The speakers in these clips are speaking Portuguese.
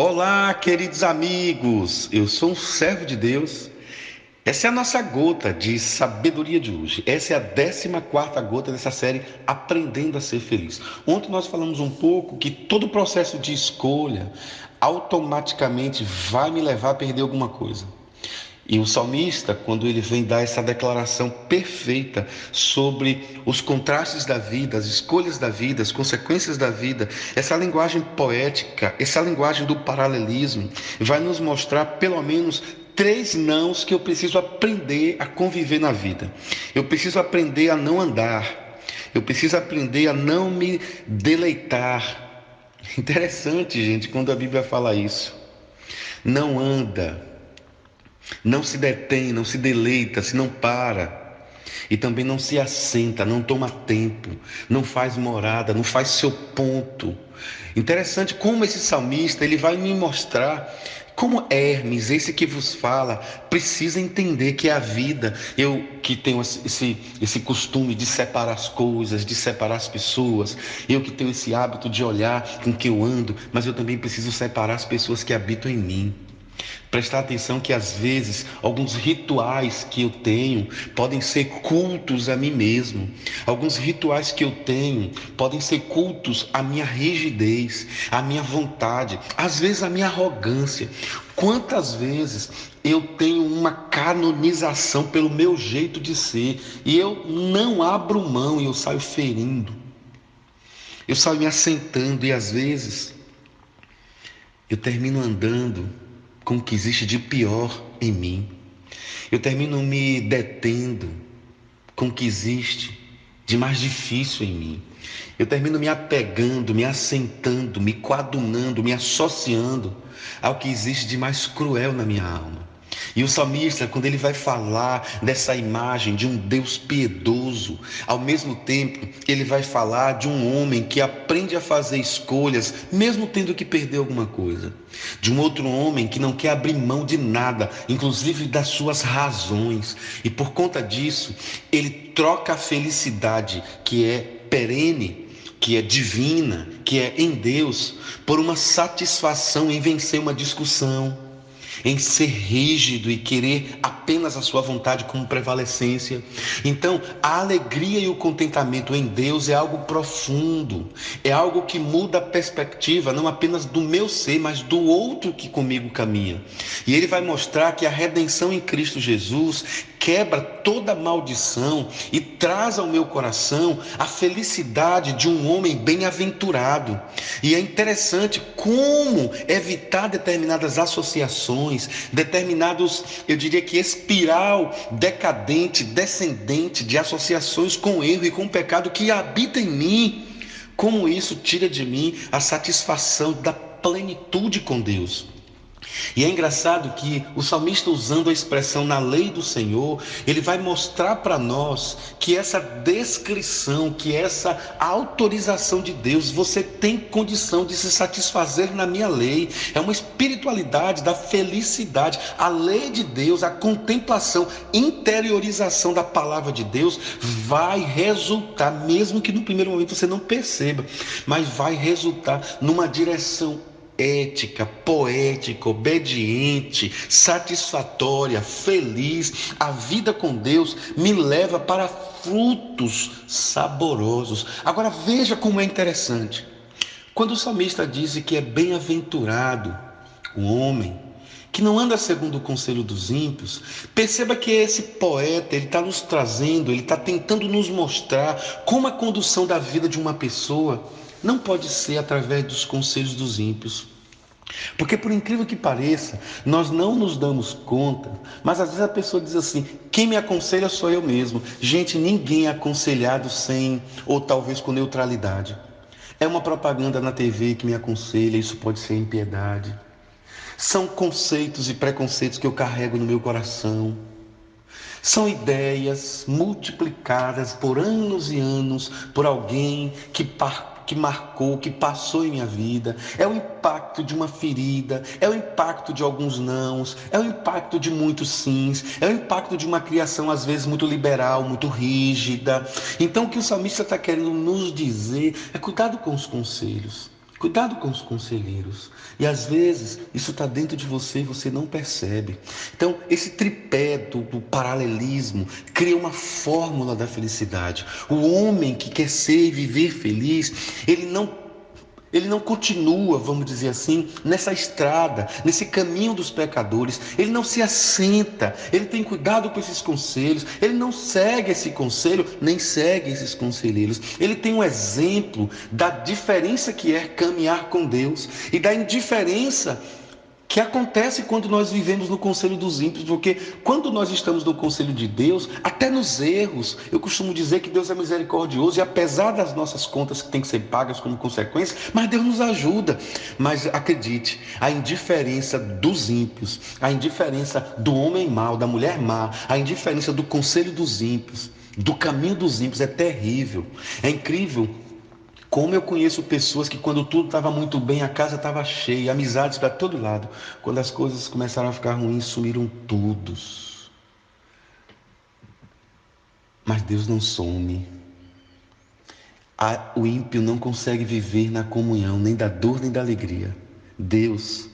Olá, queridos amigos. Eu sou um servo de Deus. Essa é a nossa gota de sabedoria de hoje. Essa é a 14ª gota dessa série Aprendendo a Ser Feliz. Ontem nós falamos um pouco que todo o processo de escolha automaticamente vai me levar a perder alguma coisa. E o salmista, quando ele vem dar essa declaração perfeita sobre os contrastes da vida, as escolhas da vida, as consequências da vida, essa linguagem poética, essa linguagem do paralelismo, vai nos mostrar pelo menos três nãos que eu preciso aprender a conviver na vida. Eu preciso aprender a não andar. Eu preciso aprender a não me deleitar. Interessante, gente, quando a Bíblia fala isso. Não anda. Não se detém, não se deleita, se não para. E também não se assenta, não toma tempo, não faz morada, não faz seu ponto. Interessante como esse salmista, ele vai me mostrar como Hermes, esse que vos fala, precisa entender que a vida, eu que tenho esse costume de separar as coisas, de separar as pessoas, eu que tenho esse hábito de olhar com que eu ando, mas eu também preciso separar as pessoas que habitam em mim. Prestar atenção que às vezes alguns rituais que eu tenho podem ser cultos a mim mesmo. Alguns rituais que eu tenho podem ser cultos à minha rigidez, à minha vontade, às vezes à minha arrogância. Quantas vezes eu tenho uma canonização pelo meu jeito de ser e eu não abro mão e eu saio ferindo. Eu saio me assentando e às vezes eu termino andando com o que existe de pior em mim. Eu termino me detendo com o que existe de mais difícil em mim. Eu termino me apegando, me assentando, me coadunando, me associando ao que existe de mais cruel na minha alma. E o salmista, quando ele vai falar dessa imagem de um Deus piedoso, ao mesmo tempo ele vai falar de um homem que aprende a fazer escolhas, mesmo tendo que perder alguma coisa. De um outro homem que não quer abrir mão de nada, inclusive das suas razões. E por conta disso, ele troca a felicidade que é perene, que é divina, que é em Deus, por uma satisfação em vencer uma discussão, em ser rígido e querer apenas a sua vontade como prevalecência. Então, a alegria e o contentamento em Deus é algo profundo, é algo que muda a perspectiva, não apenas do meu ser, mas do outro que comigo caminha. E ele vai mostrar que a redenção em Cristo Jesus quebra toda maldição e traz ao meu coração a felicidade de um homem bem-aventurado. E é interessante como evitar determinadas associações, determinados, eu diria que espiral decadente, descendente de associações com o erro e com o pecado que habita em mim. Como isso tira de mim a satisfação da plenitude com Deus. E é engraçado que o salmista, usando a expressão na lei do Senhor, ele vai mostrar para nós que essa descrição, que essa autorização de Deus, você tem condição de se satisfazer na minha lei, é uma espiritualidade da felicidade. A lei de Deus, a contemplação, interiorização da palavra de Deus vai resultar, mesmo que no primeiro momento você não perceba, mas vai resultar numa direção ética, poética, obediente, satisfatória, feliz. A vida com Deus me leva para frutos saborosos. Agora veja como é interessante. Quando o salmista diz que é bem-aventurado o homem que não anda segundo o conselho dos ímpios, perceba que esse poeta, ele está nos trazendo, ele está tentando nos mostrar como a condução da vida de uma pessoa não pode ser através dos conselhos dos ímpios. Porque por incrível que pareça, nós não nos damos conta, mas às vezes a pessoa diz assim: quem me aconselha sou eu mesmo. Gente, ninguém é aconselhado sem, ou talvez com neutralidade. É uma propaganda na TV que me aconselha, isso pode ser impiedade. São conceitos e preconceitos que eu carrego no meu coração. São ideias multiplicadas por anos e anos por alguém que marcou, que passou em minha vida. É o impacto de uma ferida, é o impacto de alguns nãos, é o impacto de muitos sims, é o impacto de uma criação às vezes muito liberal, muito rígida. Então o que o salmista está querendo nos dizer é cuidado com os conselhos. Cuidado com os conselheiros. E às vezes isso está dentro de você e você não percebe. Então, esse tripé do paralelismo cria uma fórmula da felicidade. O homem que quer ser e viver feliz, ele não continua, vamos dizer assim, nessa estrada, nesse caminho dos pecadores. Ele não se assenta, ele tem cuidado com esses conselhos, ele não segue esse conselho, nem segue esses conselheiros. Ele tem um exemplo da diferença que é caminhar com Deus e da indiferença que acontece quando nós vivemos no conselho dos ímpios, porque quando nós estamos no conselho de Deus, até nos erros, eu costumo dizer que Deus é misericordioso e apesar das nossas contas que têm que ser pagas como consequência, mas Deus nos ajuda. Mas acredite, a indiferença dos ímpios, a indiferença do homem mau, da mulher má, a indiferença do conselho dos ímpios, do caminho dos ímpios é terrível. É incrível como eu conheço pessoas que quando tudo estava muito bem, a casa estava cheia, amizades para todo lado. Quando as coisas começaram a ficar ruins, sumiram todos. Mas Deus não some. O ímpio não consegue viver na comunhão, nem da dor, nem da alegria. Deus,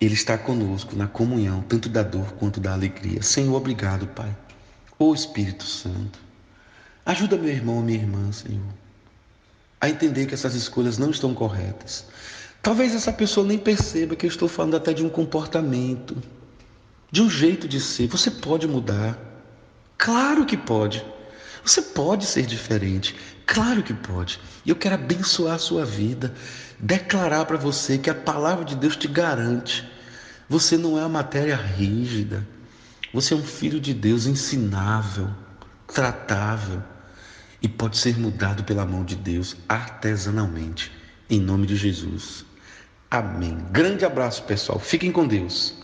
Ele está conosco na comunhão, tanto da dor quanto da alegria. Senhor, obrigado, Pai. Ô Espírito Santo, ajuda meu irmão, minha irmã, Senhor, a entender que essas escolhas não estão corretas. Talvez essa pessoa nem perceba que eu estou falando até de um comportamento, de um jeito de ser. Você pode mudar. Claro que pode. Você pode ser diferente. Claro que pode. E eu quero abençoar a sua vida. Declarar para você que a palavra de Deus te garante. Você não é uma matéria rígida. Você é um filho de Deus ensinável, tratável. E pode ser mudado pela mão de Deus artesanalmente. Em nome de Jesus. Amém. Grande abraço, pessoal. Fiquem com Deus.